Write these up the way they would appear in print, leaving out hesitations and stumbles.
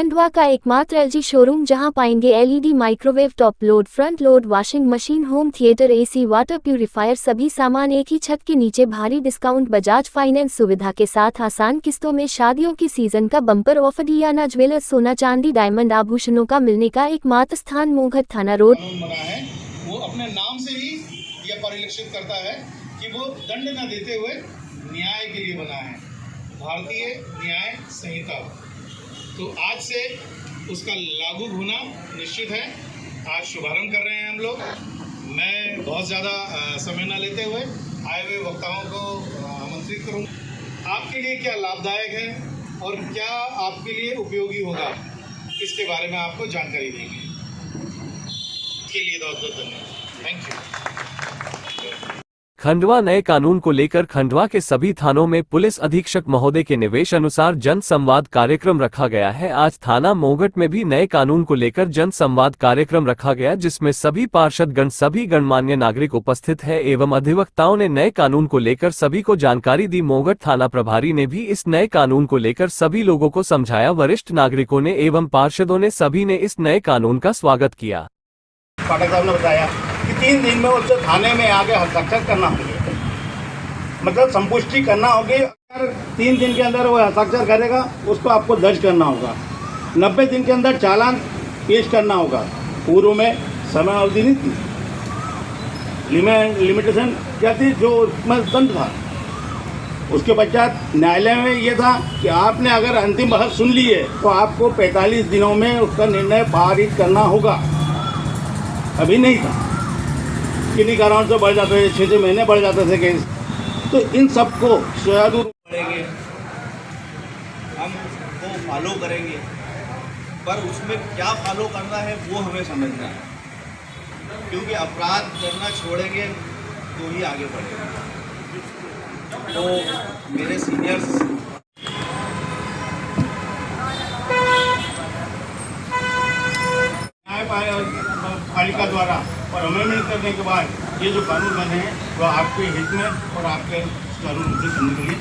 खंडवा का एकमात्र LG showroom जहां पाएंगे LED microwave, top load, front load, washing machine, home theatre, AC, water purifier, सभी सामान एक ही छत के नीचे। भारी डिस्काउंट, बजाज फाइनेंस सुविधा के साथ आसान किस्तों में। शादियों की सीजन का बम्पर ऑफर। डियाना ज्वेलर्स, सोना चांदी डायमंड आभूषणों का मिलने का एकमात्र स्थान, मोहगढ़ थाना रोड। वो अपने नाम से ही यह परिलक्षित करता है कि वो दंड न देते हुए न्याय के लिए बना है, भारतीय न्याय संहिता। तो आज से उसका लागू होना निश्चित है। आज शुभारंभ कर रहे हैं हम लोग। मैं बहुत ज़्यादा समय न लेते हुए आए हुए वक्ताओं को आमंत्रित करूँगा। आपके लिए क्या लाभदायक है और क्या आपके लिए उपयोगी होगा, इसके बारे में आपको जानकारी देंगे। इसके लिए बहुत धन्यवाद। Thank you. खंडवा नए कानून को लेकर खंडवा के सभी थानों में पुलिस अधीक्षक महोदय के निर्देश अनुसार जन संवाद कार्यक्रम रखा गया है। आज थाना मोहगढ़ में भी नए कानून को लेकर जन संवाद कार्यक्रम रखा गया, जिसमें सभी पार्षदगण, सभी गणमान्य नागरिक उपस्थित है एवं अधिवक्ताओं ने नए कानून को लेकर सभी को जानकारी दी। मोहगढ़ थाना प्रभारी ने भी इस नए कानून को लेकर सभी लोगों को समझाया। वरिष्ठ नागरिकों ने एवं पार्षदों ने सभी ने इस नए कानून का स्वागत किया। पाठक साहब ने बताया कि 3 दिन में उससे थाने में आके हस्ताक्षर करना होगी, मतलब संपुष्टि करना होगी। अगर 3 दिन के अंदर वो हस्ताक्षर करेगा, उसको आपको दर्ज करना होगा। 90 दिन के अंदर चालान पेश करना होगा। पूर्व में समय अवधि नहीं थी, लिमिटेशन क्या थी, जो उसमें दंड था। उसके पश्चात न्यायालय में ये था कि आपने अगर अंतिम बहस सुन ली है तो आपको 45 दिनों में उसका निर्णय पारित करना होगा। अभी नहीं था, किन्हीं कारणों से बढ़ जाते थे, 6 महीने बढ़ जाते थे केस। तो इन सबको सुचारू पड़ेंगे, हम उसको फॉलो करेंगे, पर उसमें क्या फॉलो करना है वो हमें समझना है, क्योंकि अपराध करना छोड़ेंगे तो ही आगे बढ़ेंगे। तो मेरे सीनियर्स पालिका द्वारा और अमेंडमेंट करने के बाद ये जो कानून बने हैं वो आपके हित में और आपके कानून से करने के लिए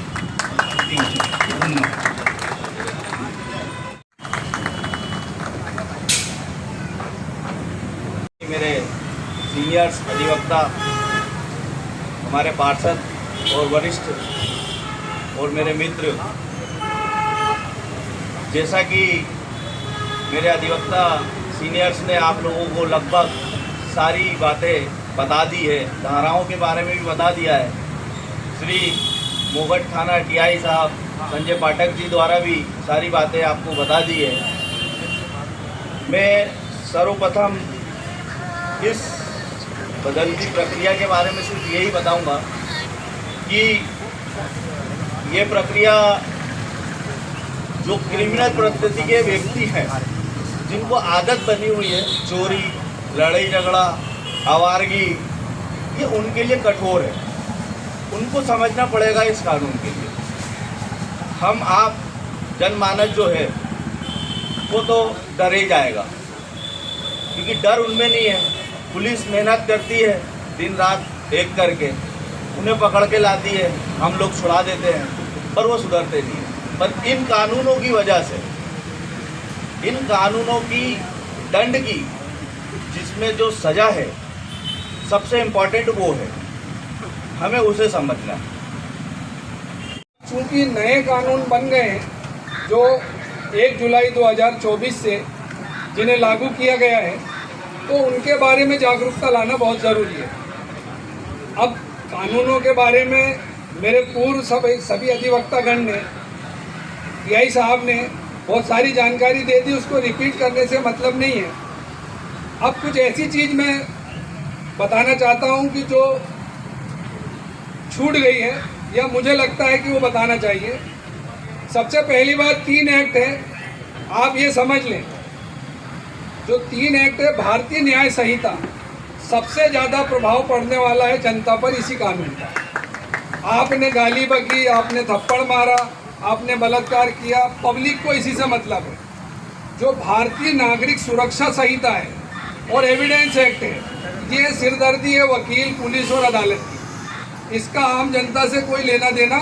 धन्यवाद। मेरे सीनियर्स, अधिवक्ता, हमारे पार्षद और वरिष्ठ और मेरे मित्र, जैसा कि मेरे अधिवक्ता सीनियर्स ने आप लोगों को लगभग सारी बातें बता दी है, धाराओं के बारे में भी बता दिया है। श्री मोहगढ़ थाना टीआई साहब संजय पाठक जी द्वारा भी सारी बातें आपको बता दी है। मैं सर्वप्रथम इस बदलती प्रक्रिया के बारे में सिर्फ यही बताऊंगा कि ये प्रक्रिया जो क्रिमिनल प्रवृत्ति के व्यक्ति हैं, जिनको आदत बनी हुई है चोरी, लड़ाई झगड़ा, आवारगी, ये उनके लिए कठोर है। उनको समझना पड़ेगा इस कानून के लिए। हम आप जनमानस जो है वो तो डर ही जाएगा, क्योंकि डर उनमें नहीं है। पुलिस मेहनत करती है दिन रात एक करके, उन्हें पकड़ के लाती है, हम लोग छुड़ा देते हैं, पर वो सुधरते नहीं हैं। पर इन कानूनों की वजह से, इन कानूनों की दंड की, जिसमें जो सज़ा है सबसे इम्पॉर्टेंट वो है, हमें उसे समझना है। चूँकि नए कानून बन गए हैं जो 1 जुलाई 2024 से जिन्हें लागू किया गया है, तो उनके बारे में जागरूकता लाना बहुत ज़रूरी है। अब कानूनों के बारे में मेरे पूर्व सभी अधिवक्तागण ने, टीआई साहब ने बहुत सारी जानकारी दे दी, उसको रिपीट करने से मतलब नहीं है। अब कुछ ऐसी चीज़ मैं बताना चाहता हूं कि जो छूट गई है या मुझे लगता है कि वो बताना चाहिए। सबसे पहली बात, 3 एक्ट है, आप ये समझ लें। जो 3 एक्ट है भारतीय न्याय संहिता, सबसे ज़्यादा प्रभाव पड़ने वाला है जनता पर इसी कानून का। आपने गाली बकी, आपने थप्पड़ मारा, आपने बलात्कार किया, पब्लिक को इसी से मतलब है। जो भारतीय नागरिक सुरक्षा संहिता है और एविडेंस एक्ट है, ये सिरदर्दी है वकील, पुलिस और अदालत की। इसका आम जनता से कोई लेना देना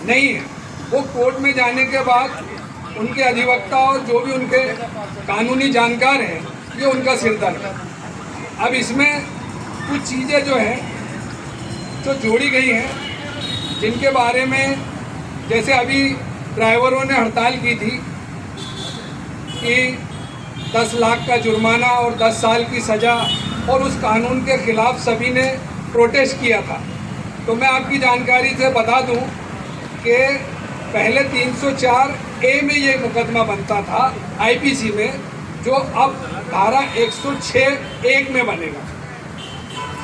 नहीं है। वो कोर्ट में जाने के बाद उनके अधिवक्ता और जो भी उनके कानूनी जानकार हैं, ये उनका सिरदर्द है। अब इसमें कुछ चीज़ें जो हैं जो जोड़ी गई हैं, जिनके बारे में जैसे अभी ड्राइवरों ने हड़ताल की थी कि 10 लाख का जुर्माना और 10 साल की सज़ा, और उस कानून के ख़िलाफ़ सभी ने प्रोटेस्ट किया था। तो मैं आपकी जानकारी से बता दूं कि पहले 304A में ये मुकदमा बनता था आईपीसी में, जो अब धारा 106(1) में बनेगा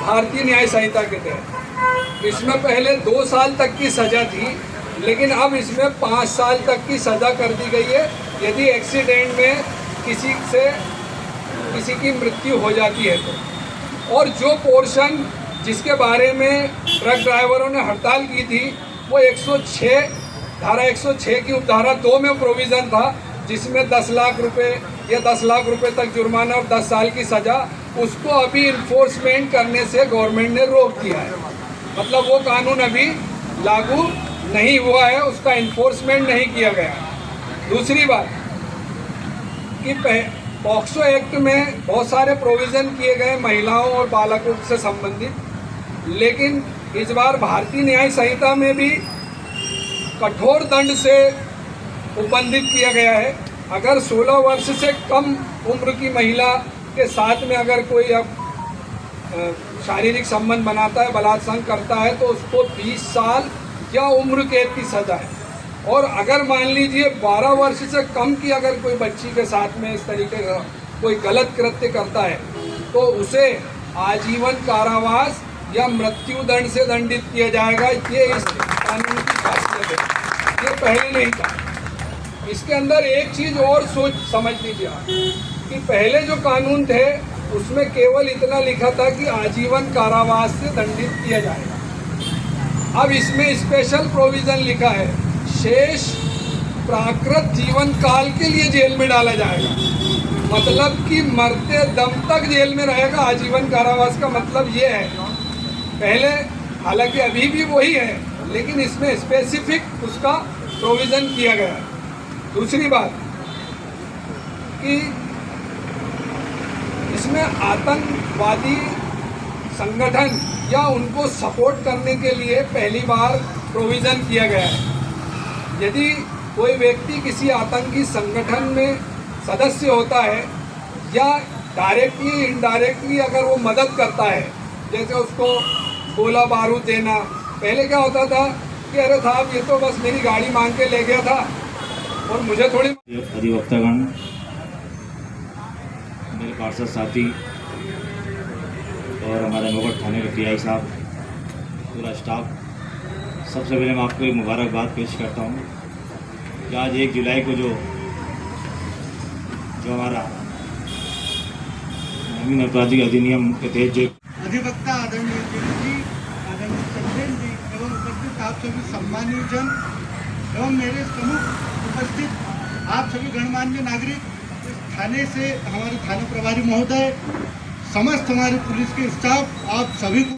भारतीय न्याय संहिता के तहत। इसमें पहले 2 साल तक की सज़ा थी, लेकिन अब इसमें 5 साल तक की सज़ा कर दी गई है यदि एक्सीडेंट में किसी की मृत्यु हो जाती है तो। और जो पोर्शन जिसके बारे में ट्रक ड्राइवरों ने हड़ताल की थी, वो 106 धारा 106 की उपधारा 2 में प्रोविज़न था, जिसमें 10 लाख रुपए या 10 लाख रुपए तक जुर्माना और 10 साल की सज़ा, उसको अभी इन्फोर्समेंट करने से गवर्नमेंट ने रोक दिया है। मतलब वो कानून अभी लागू नहीं हुआ है, उसका इन्फोर्समेंट नहीं किया गया। दूसरी बात कि पॉक्सो एक्ट में बहुत सारे प्रोविज़न किए गए महिलाओं और बालकों से संबंधित, लेकिन इस बार भारतीय न्याय संहिता में भी कठोर दंड से उपबंधित किया गया है। अगर 16 वर्ष से कम उम्र की महिला के साथ में अगर कोई अब शारीरिक संबंध बनाता है, बलात्कार करता है, तो उसको 20 साल या उम्र कैद की सज़ा है। और अगर मान लीजिए 12 वर्ष से कम की अगर कोई बच्ची के साथ में इस तरीके का कोई गलत कृत्य करता है, तो उसे आजीवन कारावास या मृत्यु दंड से दंडित किया जाएगा। ये इस कानून की खासियत है, ये पहले नहीं था। इसके अंदर एक चीज़ और सोच समझ लीजिए आप कि पहले जो कानून थे उसमें केवल इतना लिखा था कि आजीवन कारावास से दंडित किया जाएगा। अब इसमें स्पेशल प्रोविज़न लिखा है, शेष प्राकृत जीवन काल के लिए जेल में डाला जाएगा। मतलब कि मरते दम तक जेल में रहेगा। आजीवन कारावास का मतलब ये है, पहले हालांकि अभी भी वही है, लेकिन इसमें स्पेसिफिक उसका प्रोविज़न किया गया है। दूसरी बात कि इसमें आतंकवादी संगठन या उनको सपोर्ट करने के लिए पहली बार प्रोविज़न किया गया है। यदि कोई व्यक्ति किसी आतंकी संगठन में सदस्य होता है या डायरेक्टली इनडायरेक्टली अगर वो मदद करता है, जैसे उसको गोला बारूद देना, पहले क्या होता था कि अरे साहब ये तो बस मेरी गाड़ी मांग के ले गया था और मुझे थोड़ी। अधिवक्तागण, मेरे पार्षद साथी और हमारे नौगढ़ थाने के पीआई साहब, पूरा स्टाफ, सबसे पहले मैं आपको एक मुबारकबाद पेश करता हूँ कि आज 1 जुलाई को जो हमारा नवीन आपराधिक अधिनियम के तहत जो अधिवक्ता आदरणीय जी, आदरणीय चंदेल जी एवं उपस्थित आप सभी सम्मानीय जन एवं मेरे सम्मुख उपस्थित आप सभी गणमान्य नागरिक, इस थाने से हमारे थाना प्रभारी महोदय, समस्त हमारे पुलिस के स्टाफ, आप सभी को